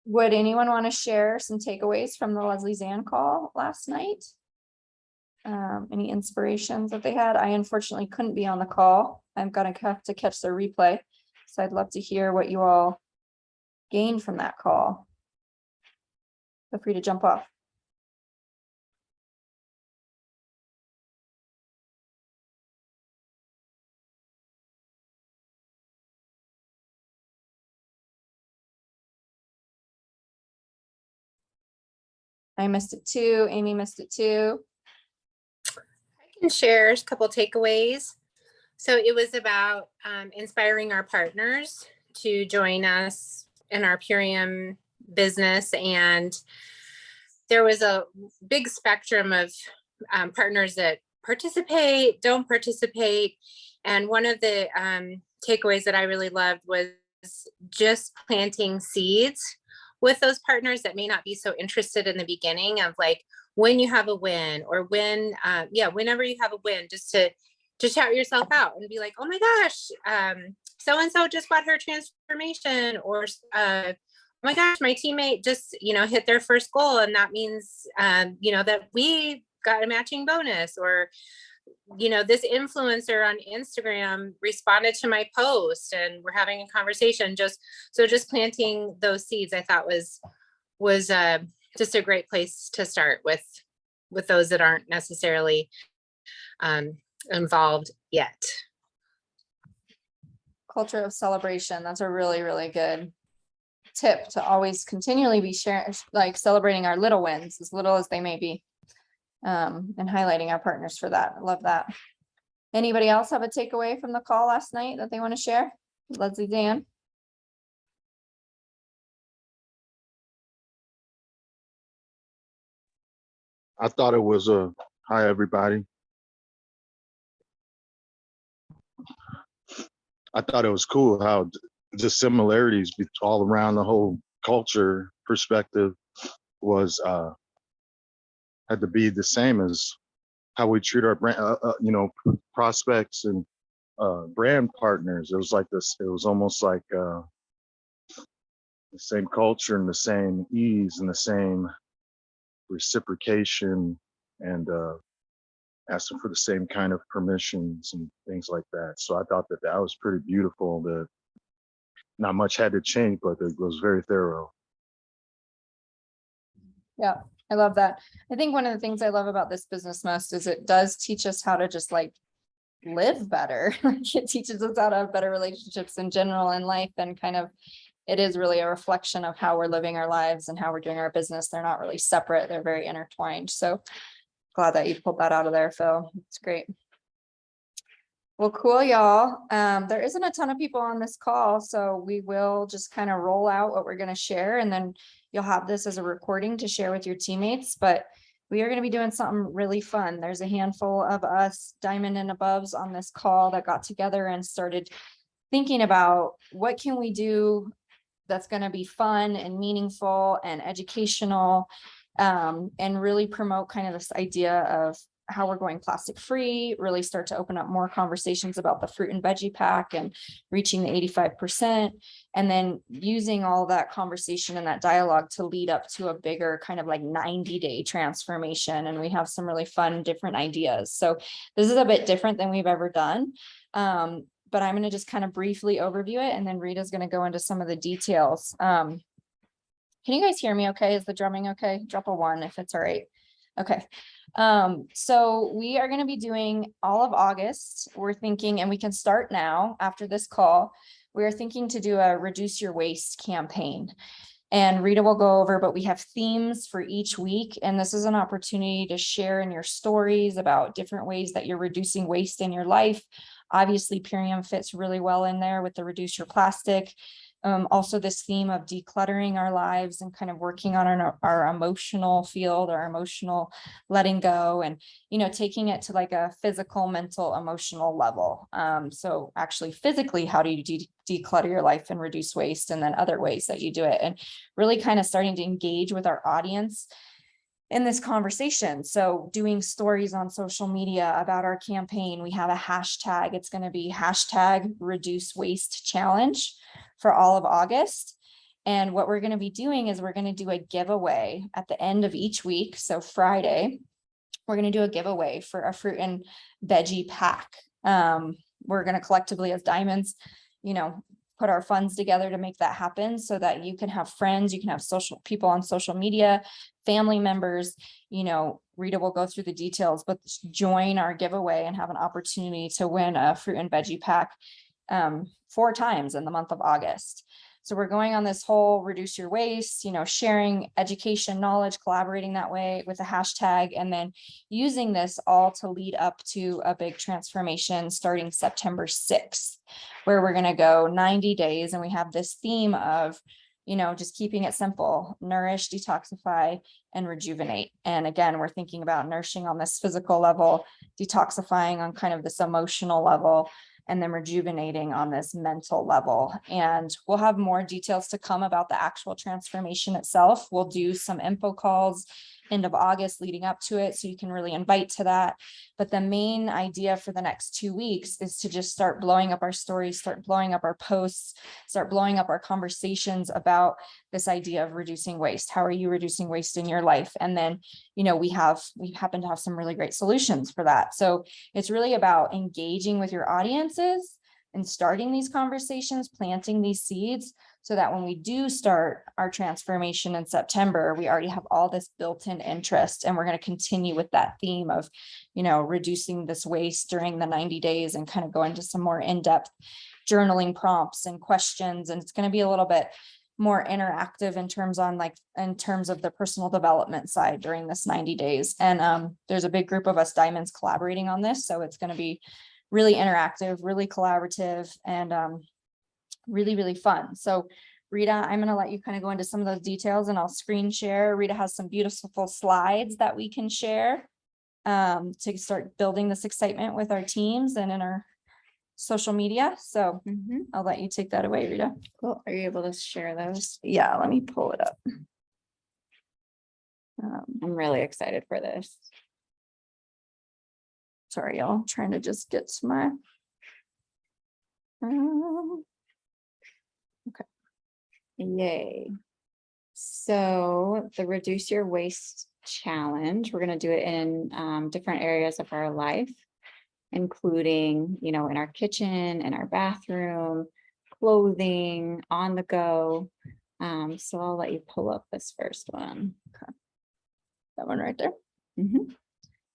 Would anyone want to share some takeaways from the Leslie Zand call last night? Any inspirations that they had? I unfortunately couldn't be on the call. I'm gonna have to catch the replay. So I'd love to hear what you all gained from that call. Feel free to jump off. I missed it too. Amy missed it too. I can share a couple takeaways. So it was about inspiring our partners to join us in our Purium business. And there was a big spectrum of partners that participate, don't participate. And one of the takeaways that I really loved was just planting seeds with those partners that may not be so interested in the beginning of like when you have a win or when, whenever you have a win, just to shout yourself out and be like, oh my gosh, so-and-so just got her transformation, or oh my gosh, my teammate just, hit their first goal. And that means, that we got a matching bonus, or, this influencer on Instagram responded to my post and we're having a conversation. Just planting those seeds, I thought was just a great place to start with those that aren't necessarily involved yet. Culture of celebration. That's a really, really good tip, to always continually be sharing, like celebrating our little wins, as little as they may be, and highlighting our partners for that. I love that. Anybody else have a takeaway from the call last night that they want to share? Leslie, Dan. I thought it was hi everybody. I thought it was cool how the similarities all around the whole culture perspective was had to be the same as how we treat our brand, prospects and brand partners. It was like this. It was almost like the same culture and the same ease and the same reciprocation, and asking for the same kind of permissions and things like that. So I thought that was pretty beautiful. That not much had to change, but it was very thorough. Yeah, I love that. I think one of the things I love about this business most is it does teach us how to just like live better. It teaches us how to have better relationships in general in life, and kind of it is really a reflection of how we're living our lives and how we're doing our business. They're not really separate. They're very intertwined. So glad that you pulled that out of there, Phil. It's great. Well, cool, y'all. There isn't a ton of people on this call, so we will just kind of roll out what we're going to share, and then you'll have this as a recording to share with your teammates. But we are going to be doing something really fun. There's a handful of us diamond and aboves on this call that got together and started thinking about what can we do that's going to be fun and meaningful and educational, and really promote kind of this idea of how we're going plastic free, really start to open up more conversations about the fruit and veggie pack and reaching the 85%, and then using all that conversation and that dialogue to lead up to a bigger kind of like 90-day transformation. And we have some really fun, different ideas. So this is a bit different than we've ever done. But I'm going to just kind of briefly overview it, and then Rita's going to go into some of the details. Can you guys hear me okay? Is the drumming okay? Drop a 1 if it's all right. Okay. So we are going to be doing all of August. We're thinking, and we can start now after this call, we are thinking to do a reduce your waste campaign. And Rita will go over, but we have themes for each week. And this is an opportunity to share in your stories about different ways that you're reducing waste in your life. Obviously, Purium fits really well in there with the reduce your plastic. Also this theme of decluttering our lives and kind of working on our emotional field, our emotional letting go, and, taking it to like a physical, mental, emotional level. So actually physically, how do you declutter your life and reduce waste, and then other ways that you do it, and really kind of starting to engage with our audience in this conversation. So doing stories on social media about our campaign. We have a hashtag. It's going to be hashtag reduce waste challenge for all of August. And what we're going to be doing is we're going to do a giveaway at the end of each week. So Friday, we're going to do a giveaway for a fruit and veggie pack. We're going to collectively as Diamonds, put our funds together to make that happen so that you can have friends, you can have social people on social media, family members, Rita will go through the details, but join our giveaway and have an opportunity to win a fruit and veggie pack 4 times in the month of August. So we're going on this whole reduce your waste, sharing education, knowledge, collaborating that way with a hashtag, and then using this all to lead up to a big transformation starting September 6th, where we're going to go 90 days. And we have this theme of, just keeping it simple: nourish, detoxify, and rejuvenate. And again, we're thinking about nourishing on this physical level, detoxifying on kind of this emotional level, and then rejuvenating on this mental level. And we'll have more details to come about the actual transformation itself. We'll do some info calls end of August leading up to it, so you can really invite to that. But the main idea for the next 2 weeks is to just start blowing up our stories, start blowing up our posts, start blowing up our conversations about this idea of reducing waste. How are you reducing waste in your life? And then, we happen to have some really great solutions for that. So it's really about engaging with your audiences and starting these conversations, planting these seeds, so that when we do start our transformation in September, we already have all this built-in interest. And we're going to continue with that theme of, reducing this waste during the 90 days and kind of go into some more in-depth journaling prompts and questions. And it's going to be a little bit more interactive in terms of the personal development side during this 90 days. And there's a big group of us Diamonds collaborating on this. So it's going to be really interactive, really collaborative, and really, really fun. So Rita, I'm going to let you kind of go into some of those details, and I'll screen share. Rita has some beautiful slides that we can share to start building this excitement with our teams and in our social media. So I'll let you take that away, Rita. Cool. Are you able to share those? Yeah, let me pull it up. I'm really excited for this. Sorry, y'all, trying to just get to my okay. Yay. So the Reduce Your Waste Challenge, we're going to do it in different areas of our life, including, in our kitchen, in our bathroom, clothing, on the go. So I'll let you pull up this first one. Okay. That one right there. Mhm.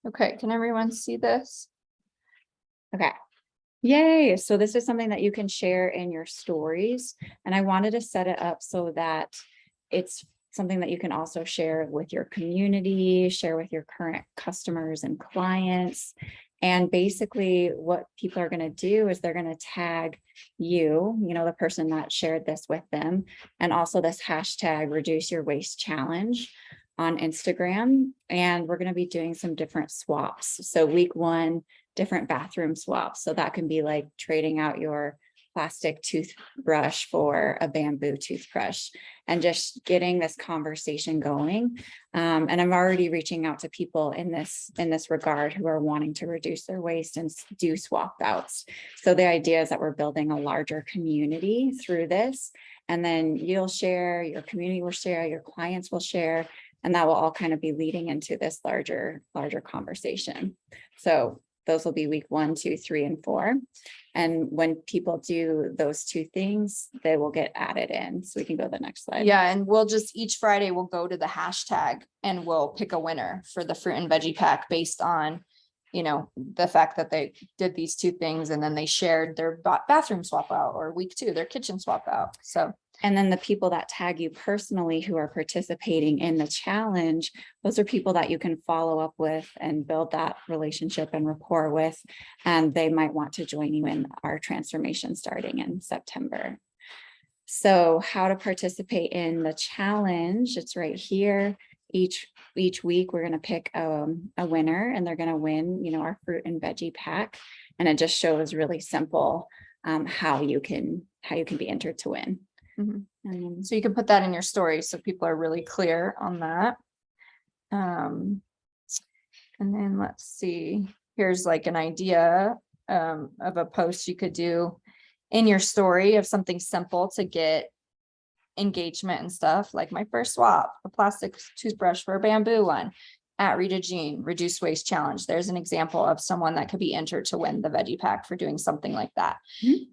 Okay, can everyone see this? Okay. Yay. So this is something that you can share in your stories. And I wanted to set it up so that it's something that you can also share with your community, share with your current customers and clients. And basically what people are going to do is they're going to tag you, the person that shared this with them, and also this hashtag Reduce Your Waste Challenge on Instagram. And we're going to be doing some different swaps. So week 1, different bathroom swaps. So that can be like trading out your plastic toothbrush for a bamboo toothbrush, and just getting this conversation going. And I'm already reaching out to people in this regard who are wanting to reduce their waste and do swap outs. So the idea is that we're building a larger community through this, and then you'll share, your community will share, your clients will share, and that will all kind of be leading into this larger conversation. So those will be week 1, 2, 3, and 4. And when people do those 2 things, they will get added in. So we can go to the next slide. Yeah, and we'll just each Friday we'll go to the hashtag and we'll pick a winner for the fruit and veggie pack based on, the fact that they did these 2 things and then they shared their bathroom swap out, or week 2, their kitchen swap out. So. And then the people that tag you personally who are participating in the challenge, those are people that you can follow up with and build that relationship and rapport with. And they might want to join you in our transformation starting in September. So how to participate in the challenge, it's right here. Each week, we're going to pick a winner, and they're going to win, our fruit and veggie pack. And it just shows really simple how you can be entered to win. So you can put that in your story so people are really clear on that. And then let's see, here's like an idea of a post you could do in your story of something simple to get engagement and stuff, like my first swap, a plastic toothbrush for a bamboo one at Rita Jean Reduce Waste Challenge. There's an example of someone that could be entered to win the veggie pack for doing something like that.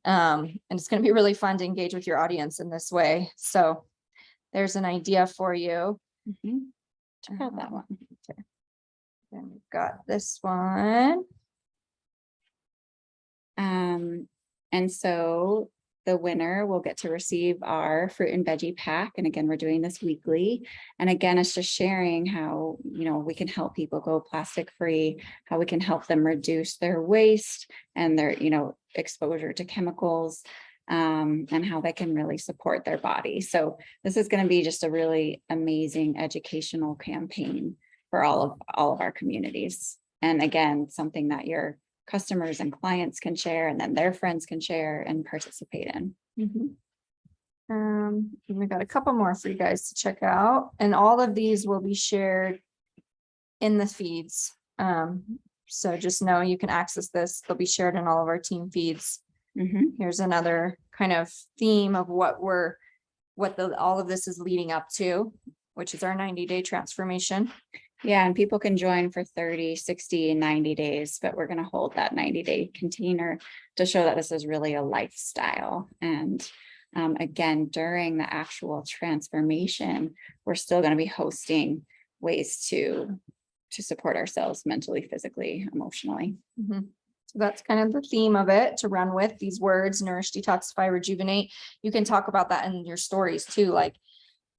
And it's going to be really fun to engage with your audience in this way. So there's an idea for you. Check out that one. Okay. Then we've got this one. And so the winner will get to receive our fruit and veggie pack. And again, we're doing this weekly. And again, it's just sharing how, we can help people go plastic free, how we can help them reduce their waste and their, exposure to chemicals, and how they can really support their body. So this is going to be just a really amazing educational campaign for all of our communities. And again, something that your customers and clients can share, and then their friends can share and participate in. We got a couple more for you guys to check out, and all of these will be shared in the feeds. So just know you can access this. They'll be shared in all of our team feeds. Here's another kind of theme of all of this is leading up to, which is our 90-day transformation. Yeah, and people can join for 30, 60, and 90 days, but we're going to hold that 90-day container to show that this is really a lifestyle. And again, during the actual transformation, we're still going to be hosting ways to support ourselves mentally, physically, emotionally. So that's kind of the theme of it, to run with these words: nourish, detoxify, rejuvenate. You can talk about that in your stories too, like,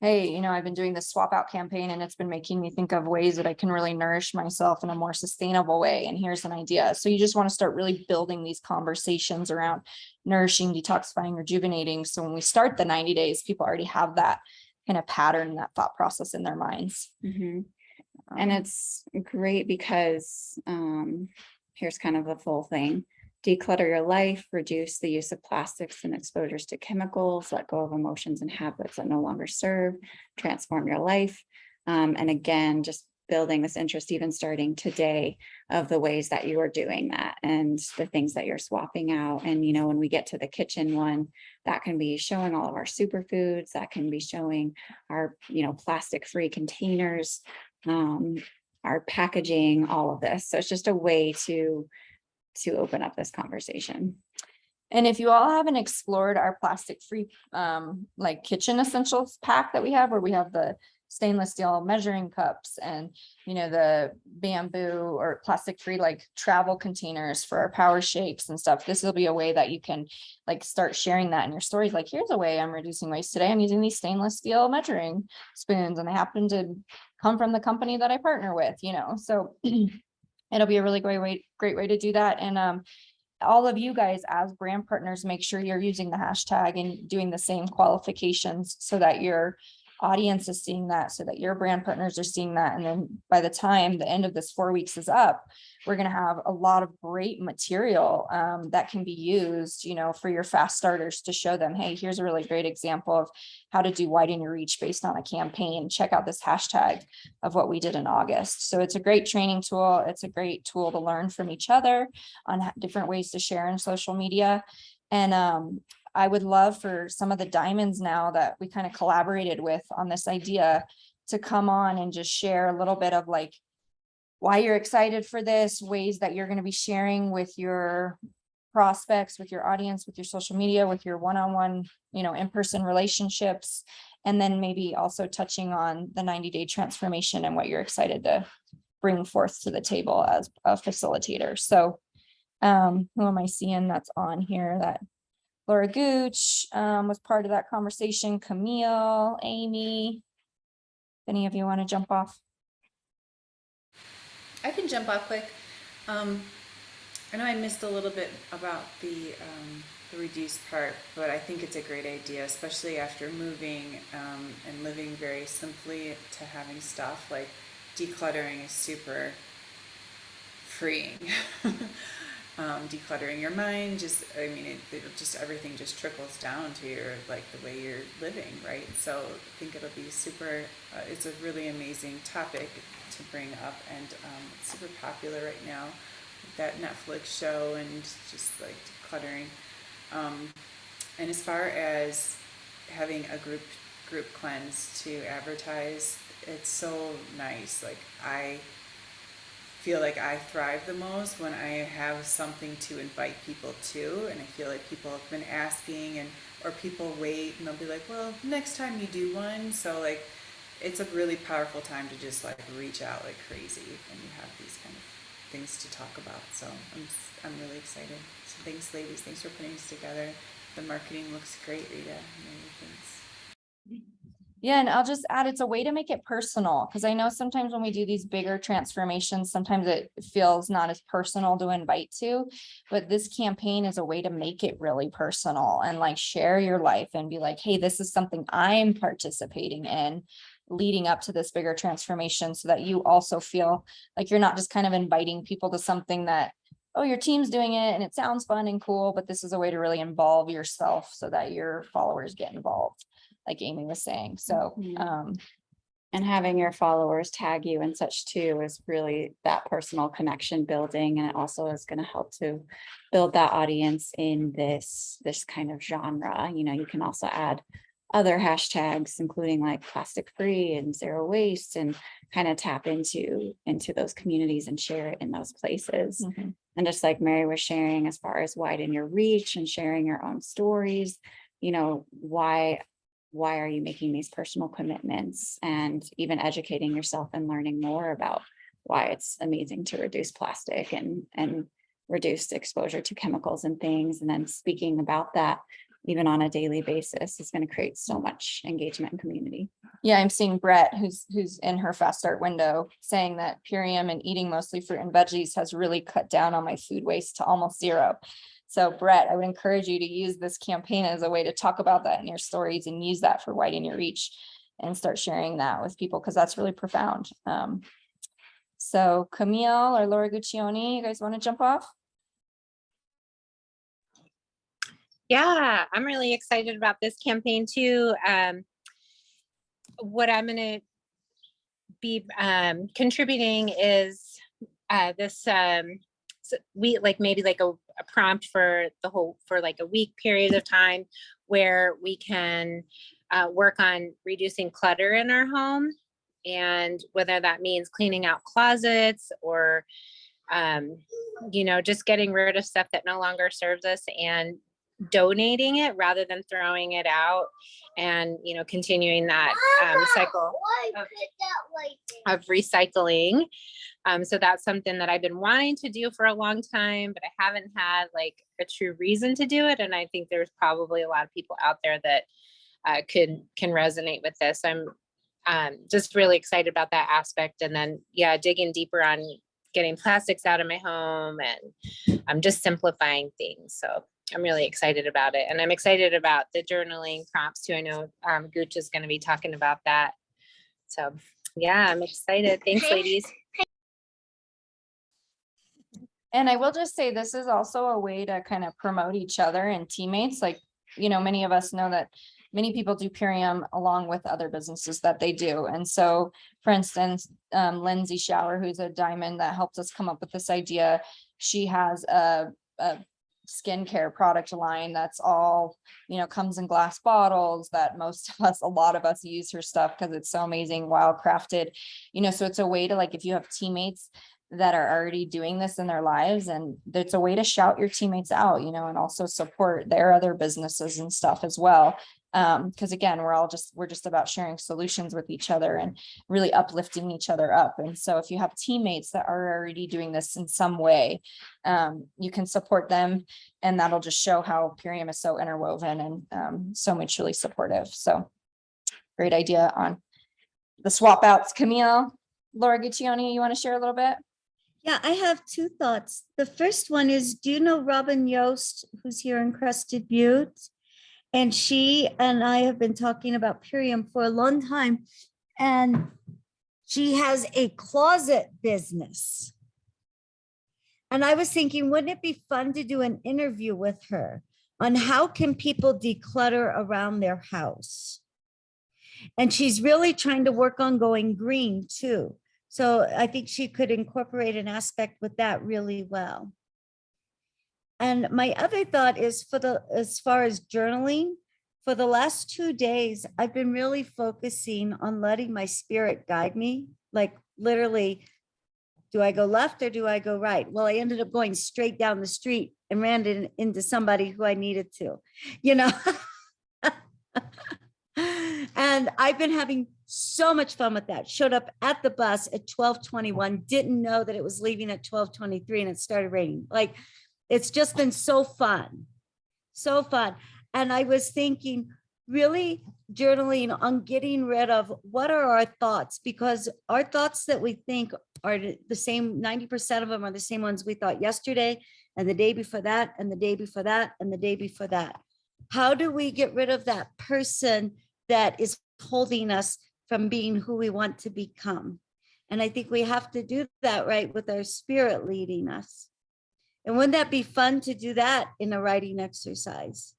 hey, I've been doing this swap out campaign and it's been making me think of ways that I can really nourish myself in a more sustainable way. And here's an idea. So you just want to start really building these conversations around nourishing, detoxifying, rejuvenating. So when we start the 90 days, people already have that kind of pattern, that thought process in their minds. And it's great because here's kind of the full thing. Declutter your life, reduce the use of plastics and exposures to chemicals, let go of emotions and habits that no longer serve, transform your life. And again, just building this interest, even starting today, of the ways that you are doing that and the things that you're swapping out. And, when we get to the kitchen one, that can be showing all of our superfoods, that can be showing our, plastic-free containers, our packaging, all of this. So it's just a way to open up this conversation. And if you all haven't explored our plastic-free like kitchen essentials pack that we have, where we have the stainless steel measuring cups and the bamboo or plastic-free like travel containers for our power shakes and stuff, this will be a way that you can like start sharing that in your stories. Like, here's a way I'm reducing waste today. I'm using these stainless steel measuring spoons, and they happen to come from the company that I partner with. So it'll be a really great way to do that. And all of you guys as brand partners, make sure you're using the hashtag and doing the same qualifications so that your audience is seeing that, so that your brand partners are seeing that. And then by the time the end of this 4 weeks is up, we're going to have a lot of great material that can be used, for your fast starters, to show them, hey, here's a really great example of how to widen your reach based on a campaign. Check out this hashtag of what we did in August. So it's a great training tool. It's a great tool to learn from each other on different ways to share in social media. And I would love for some of the diamonds now that we kind of collaborated with on this idea to come on and just share a little bit of like why you're excited for this, ways that you're going to be sharing with your prospects, with your audience, with your social media, with your one-on-one, in-person relationships, and then maybe also touching on the 90-day transformation and what you're excited to bring forth to the table as a facilitator. So who am I seeing that's on here? That Laura Gooch was part of that conversation. Camille, Amy, if any of you want to jump off. I can jump off quick. I know I missed a little bit about the reduced part, but I think it's a great idea, especially after moving and living very simply to having stuff. Like, decluttering is super freeing. Decluttering your mind, everything just trickles down to your, like, the way you're living, right? So I think it'll be super, it's a really amazing topic to bring up, and it's super popular right now, that Netflix show, and just like decluttering. And as far as having a group group cleanse to advertise. It's so nice. Like I feel like I thrive the most when I have something to invite people to, and I feel like people have been asking, and or people wait and they'll be like, well, next time you do one. So like it's a really powerful time to just like reach out like crazy when you have these kind of things to talk about. So I'm really excited. So thanks, ladies. Thanks for putting this together. The marketing looks great, Rita. Thanks. Yeah, and I'll just add, it's a way to make it personal, because I know sometimes when we do these bigger transformations, sometimes it feels not as personal to invite to, but this campaign is a way to make it really personal and like share your life and be like, hey, this is something I'm participating in leading up to this bigger transformation, so that you also feel like you're not just kind of inviting people to something that, oh, your team's doing it and it sounds fun and cool, but this is a way to really involve yourself so that your followers get involved, like Amy was saying. So, And having your followers tag you and such too is really that personal connection building. And it also is going to help to build that audience in this kind of genre. You know, you can also add other hashtags, including like plastic free and zero waste, and kind of tap into those communities and share it in those places. Mhm. And just like Mary was sharing, as far as widen your reach and sharing your own stories, you know, why are you making these personal commitments, and even educating yourself and learning more about why it's amazing to reduce plastic and reduce exposure to chemicals and things. And then speaking about that even on a daily basis is going to create so much engagement and community. Yeah, I'm seeing Brett, who's in her fast start window, saying that Purium and eating mostly fruit and veggies has really cut down on my food waste to almost zero. So Brett, I would encourage you to use this campaign as a way to talk about that in your stories and use that for widening your reach and start sharing that with people, because that's really profound. So Camille or Laura Guccione, you guys want to jump off? Yeah, I'm really excited about this campaign too. What I'm going to be contributing is this so we like maybe like a prompt for like a week period of time where we can work on reducing clutter in our home, and whether that means cleaning out closets or you know, just getting rid of stuff that no longer serves us and donating it rather than throwing it out, and you know, continuing that cycle of recycling. So that's something that I've been wanting to do for a long time, but I haven't had like a true reason to do it. And I think there's probably a lot of people out there that can resonate with this. I'm just really excited about that aspect. And then, yeah, digging deeper on getting plastics out of my home, and I'm just simplifying things. So I'm really excited about it. And I'm excited about the journaling prompts too. I know Gooch is going to be talking about that. So yeah, I'm excited. Thanks, ladies. And I will just say, this is also a way to kind of promote each other and teammates. Like, you know, many of us know that many people do Purium along with other businesses that they do. And so, for instance, Lindsay Shower, who's a diamond that helped us come up with this idea, she has a skincare product line that's all, you know, comes in glass bottles that a lot of us use her stuff because it's so amazing, well crafted, you know. So it's a way to, like, if you have teammates that are already doing this in their lives, and it's a way to shout your teammates out, you know, and also support their other businesses and stuff as well. Because again, we're just about sharing solutions with each other and really uplifting each other up. And so if you have teammates that are already doing this in some way, you can support them, and that'll just show how Purium is so interwoven and so mutually supportive. So great idea on the swap outs. Camille, Laura Guccione, you want to share a little bit? Yeah, I have two thoughts. The first one is, do you know Robin Yost, who's here in Crested Butte? And she and I have been talking about Purium for a long time. And she has a closet business. And I was thinking, wouldn't it be fun to do an interview with her on how can people declutter around their house? And she's really trying to work on going green too. So I think she could incorporate an aspect with that really well. And my other thought is as far as journaling, for the last 2 days, I've been really focusing on letting my spirit guide me. Like literally, do I go left or do I go right? Well, I ended up going straight down the street and ran into somebody who I needed to, you know? And I've been having so much fun with that. Showed up at the bus at 12:21, didn't know that it was leaving at 12:23 and it started raining. Like, it's just been so fun. So fun. And I was thinking, really journaling on getting rid of what are our thoughts, because our thoughts that we think are the same, 90% of them are the same ones we thought yesterday and the day before that and the day before that and the day before that. How do we get rid of that person that is holding us from being who we want to become? And I think we have to do that, right, with our spirit leading us. And wouldn't that be fun to do that in a writing exercise?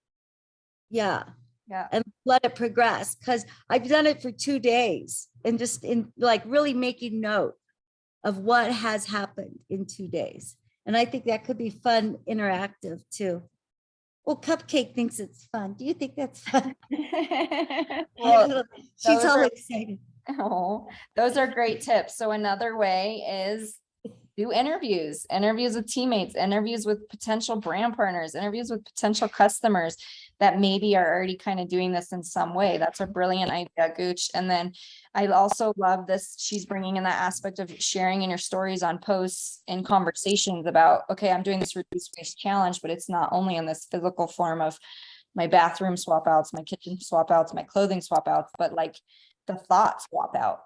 Yeah. Yeah. And let it progress, because I've done it for 2 days and just in like really making note of what has happened in 2 days. And I think that could be fun, interactive too. Well, Cupcake thinks it's fun. Do you think that's fun? Well, She's those all are- excited. Oh, those are great tips. So another way is do interviews with teammates, interviews with potential brand partners, interviews with potential customers that maybe are already kind of doing this in some way. That's a brilliant idea, Gooch. And then I also love this. She's bringing in that aspect of sharing in your stories on posts and conversations about, okay, I'm doing this reduce waste challenge, but it's not only in this physical form of my bathroom swap outs, my kitchen swap outs, my clothing swap outs, but like the thought swap out.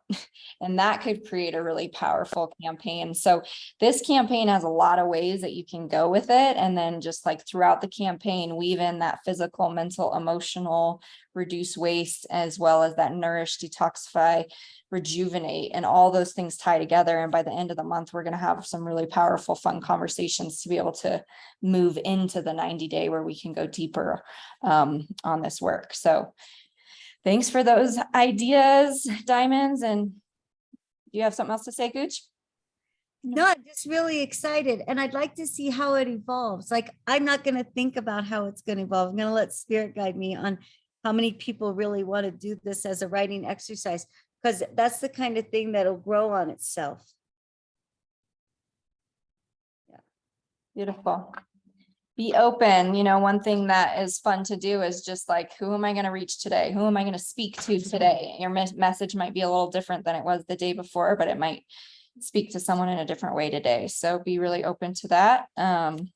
And that could create a really powerful campaign. So this campaign has a lot of ways that you can go with it. And then just like throughout the campaign, weave in that physical, mental, emotional, reduce waste, as well as that nourish, detoxify, rejuvenate, and all those things tie together. And by the end of the month, we're going to have some really powerful, fun conversations to be able to move into the 90-day where we can go deeper on this work. So thanks for those ideas, Diamonds. And do you have something else to say, Gooch? No, I'm just really excited. And I'd like to see how it evolves. Like, I'm not going to think about how it's going to evolve. I'm going to let spirit guide me on how many people really want to do this as a writing exercise, because that's the kind of thing that'll grow on itself. Beautiful. Be open. You know, one thing that is fun to do is just like, who am I going to reach today? Who am I going to speak to today? Your message might be a little different than it was the day before, but it might speak to someone in a different way today. So be really open to that. And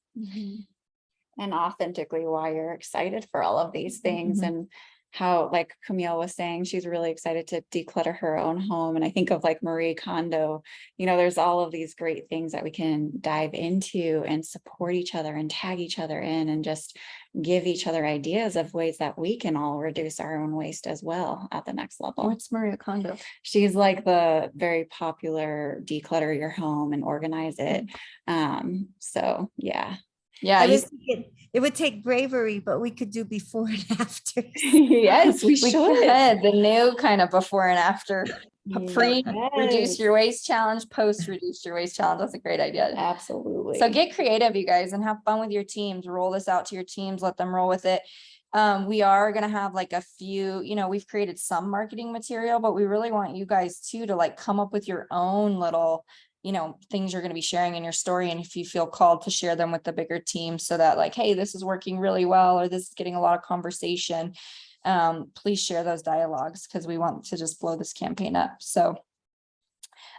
authentically why you're excited for all of these things, and how, like Camille was saying, she's really excited to declutter her own home. And I think of like Marie Kondo, you know, there's all of these great things that we can dive into and support each other and tag each other in and just give each other ideas of ways that we can all reduce our own waste as well at the next level. What's Maria Kondo? She's like the very popular declutter your home and organize it. So yeah. Yeah. I was thinking it would take bravery, but we could do before and after. Yes, we should. could. The new kind of before and after. Pre reduce Yes. your waste challenge, post reduce your waste challenge. That's a great idea. Absolutely. So get creative, you guys, and have fun with your teams. Roll this out to your teams, let them roll with it. We are going to have like a few, you know, we've created some marketing material, but we really want you guys too to like come up with your own little, you know, things you're going to be sharing in your story. And if you feel called to share them with the bigger team so that like, hey, this is working really well, or this is getting a lot of conversation, please share those dialogues, because we want to just blow this campaign up. So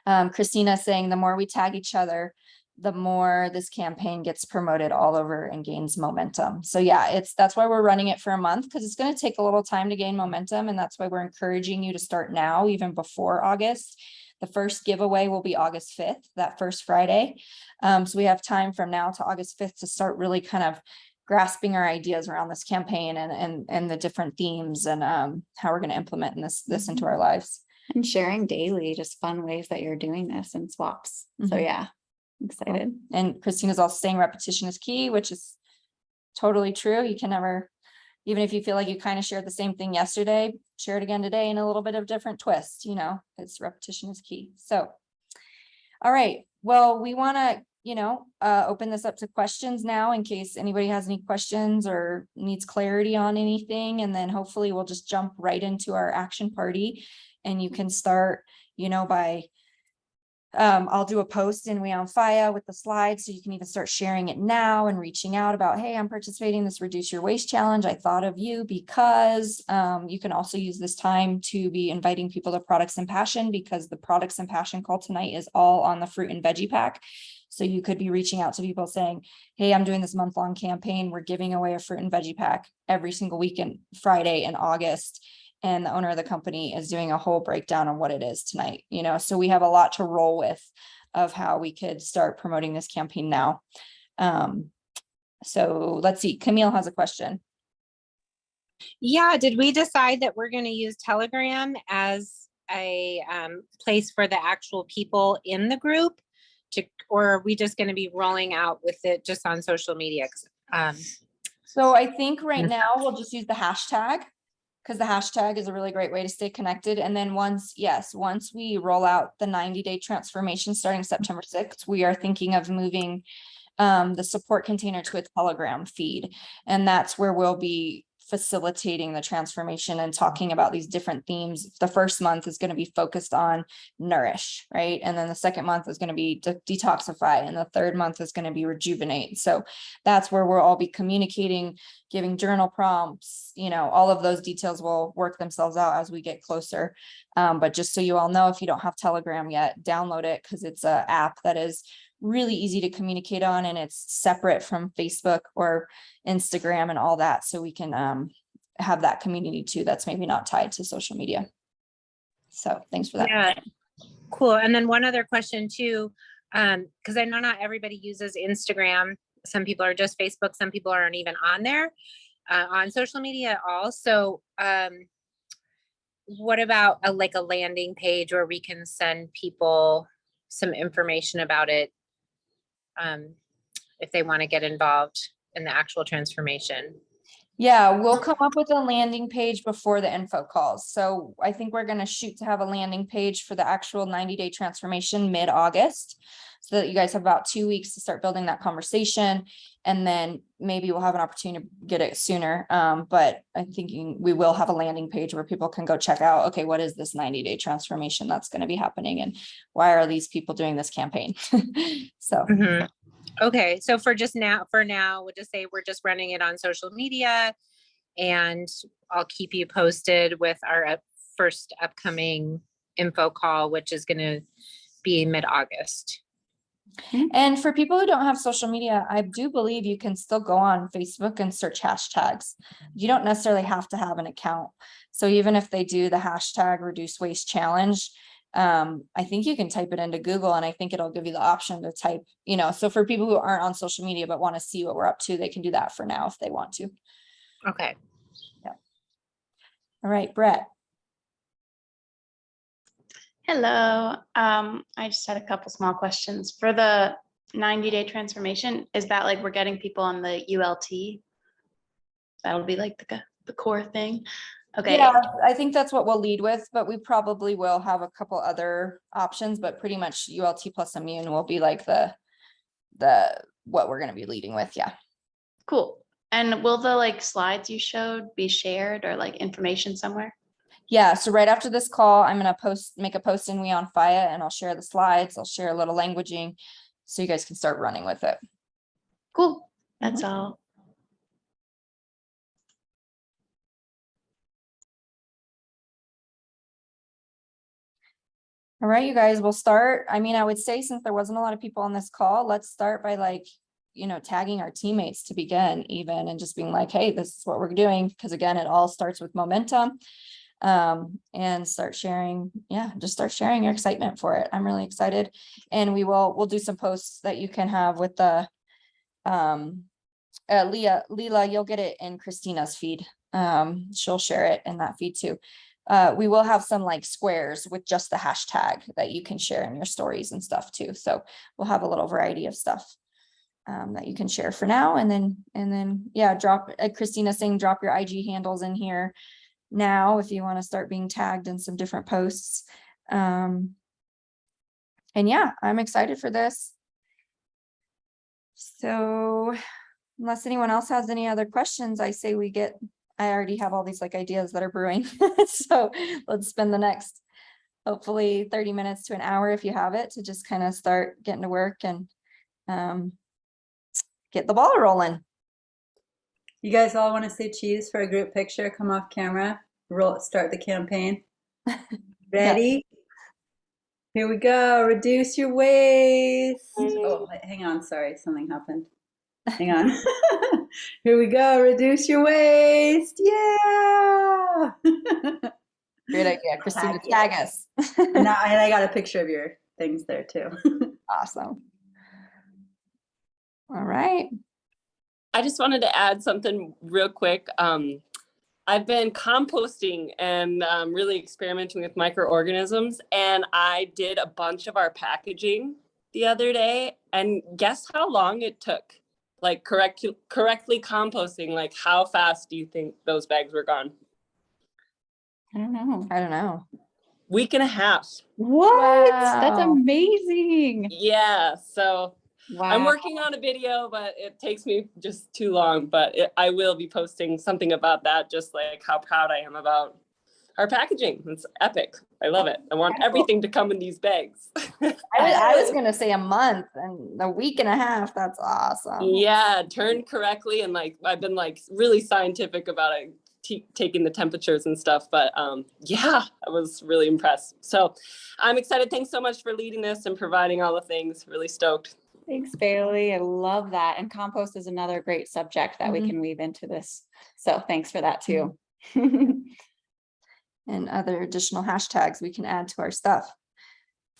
Christina saying the more we tag each other, the more this campaign gets promoted all over and gains momentum. So yeah, that's why we're running it for a month, because it's going to take a little time to gain momentum. And that's why we're encouraging you to start now, even before August. The first giveaway will be August 5th, that first Friday. So we have time from now to August 5th to start really kind of grasping our ideas around this campaign and the different themes and how we're going to implement this into our lives. And sharing daily, just fun ways that you're doing this and swaps. So yeah, I'm excited. And Christina's also saying repetition is key, which is totally true. You can never, even if you feel like you kind of shared the same thing yesterday, share it again today in a little bit of different twist, you know, it's repetition is key. So, all right. Well, we want to open this up to questions now in case anybody has any questions or needs clarity on anything. And then hopefully we'll just jump right into our action party. And you can start, by I'll do a post in We on Fire with the slides, so you can even start sharing it now and reaching out about, hey, I'm participating in this Reduce Your Waste Challenge. I thought of you because you can also use this time to be inviting people to Products and Passion, because the Products and Passion call tonight is all on the fruit and veggie pack. So you could be reaching out to people saying, hey, I'm doing this month-long campaign. We're giving away a fruit and veggie pack every single weekend, Friday in August. And the owner of the company is doing a whole breakdown on what it is tonight, so we have a lot to roll with of how we could start promoting this campaign now. So let's see, Camille has a question. Yeah, did we decide that we're going to use Telegram as a place for the actual people in the group, or are we just going to be rolling out with it just on social media? So I think right now we'll just use the hashtag, because the hashtag is a really great way to stay connected. And then once we roll out the 90-day transformation starting September 6th, we are thinking of moving the support container to a Telegram feed. And that's where we'll be facilitating the transformation and talking about these different themes. The first month is going to be focused on nourish, right? And then the second month is going to be detoxify. And the third month is going to be rejuvenate. So that's where we'll all be communicating, giving journal prompts, all of those details will work themselves out as we get closer. But just so you all know, if you don't have Telegram yet, download it, because it's an app that is really easy to communicate on, and it's separate from Facebook or Instagram and all that. So we can have that community too, that's maybe not tied to social media. So thanks for that. Yeah, cool. And then one other question too, because I know not everybody uses Instagram. Some people are just Facebook. Some people aren't even on there, on social media at all. So what about a landing page where we can send people some information about it, if they want to get involved in the actual transformation? Yeah, we'll come up with a landing page before the info calls. So I think we're going to shoot to have a landing page for the actual 90-day transformation mid-August, so that you guys have about 2 weeks to start building that conversation. And then maybe we'll have an opportunity to get it sooner. But I'm thinking we will have a landing page where people can go check out, okay, what is this 90-day transformation that's going to be happening? And why are these people doing this campaign? So. Mm-hmm. Okay, so for now, we'll just say we're just running it on social media, and I'll keep you posted with our first upcoming info call, which is going to be mid-August. And for people who don't have social media, I do believe you can still go on Facebook and search hashtags. You don't necessarily have to have an account. So even if they do the hashtag Reduce Waste Challenge, I think you can type it into Google, and I think it'll give you the option to type, so for people who aren't on social media but want to see what we're up to, they can do that for now if they want to. Okay. Yeah. All right, Brett. Hello. I just had a couple small questions. For the 90-day transformation, is that we're getting people on the ULT? That'll be the core thing. Okay. Yeah, I think that's what we'll lead with, but we probably will have a couple other options, but pretty much ULT plus immune will be the what we're going to be leading with. Yeah. Cool. And will the slides you showed be shared or information somewhere? Yeah, so right after this call, I'm going to make a post in We on Fire, and I'll share the slides. I'll share a little languaging so you guys can start running with it. Cool. That's all. All right, you guys, we'll start. I would say, since there wasn't a lot of people on this call, let's start by tagging our teammates to begin even, and just being hey, this is what we're doing. Because again, it all starts with momentum. And start sharing. Yeah, just start sharing your excitement for it. I'm really excited. And we'll do some posts that you can have with the Leela, you'll get it in Christina's feed. She'll share it in that feed too. We will have some squares with just the hashtag that you can share in your stories and stuff too. So we'll have a little variety of stuff that you can share for now. And then yeah, Christina saying drop your IG handles in here now if you want to start being tagged in some different posts. And yeah, I'm excited for this. So unless anyone else has any other questions, I say I already have all these like ideas that are brewing. So let's spend the next, hopefully 30 minutes to an hour if you have it, to just kind of start getting to work and get the ball rolling. You guys all want to say cheese for a group picture? Come off camera, start the campaign. Ready? Here we go. Reduce your waste. Oh, hang on. Sorry, something happened. Hang on. Here we go. Reduce your waste. Yeah. Great idea, Christina, tag us. And I got a picture of your things there too. Awesome. All right. I just wanted to add something real quick. I've been composting and really experimenting with microorganisms, and I did a bunch of our packaging the other day, and guess how long it took? Like correctly composting, like how fast do you think those bags were gone? I don't know. I don't know. Week and a half. What? That's Wow. amazing. Yeah, so Wow. I'm working on a video, but it takes me just too long, but I will be posting something about that, just like how proud I am about our packaging. It's epic. I love it. I want everything to come in these bags. I was gonna say a month and a week and a half. That's awesome. Yeah, turned correctly, and like I've been like really scientific about it, taking the temperatures and stuff, but yeah, I was really impressed. So I'm excited. Thanks so much for leading this and providing all the things. Really stoked. Thanks, Bailey. I love that. And compost is another great subject that we can weave into this. So thanks for that too. And other additional hashtags we can add to our stuff.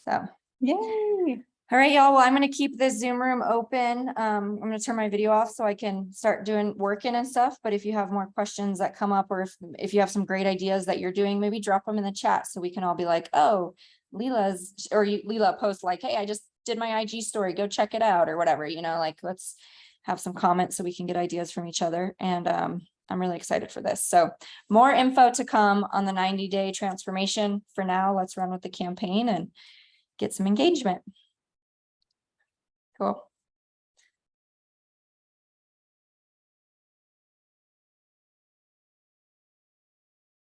So, Yay. all right, y'all. Well, I'm going to keep this Zoom room open. I'm going to turn my video off so I can start working and stuff. But if you have more questions that come up, or if you have some great ideas that you're doing, maybe drop them in the chat so we can all be like, oh, Leela post like, hey, I just did my IG story, go check it out, or whatever, like let's have some comments so we can get ideas from each other. And I'm really excited for this. So more info to come on the 90-day transformation. For now, let's run with the campaign and get some engagement. Cool.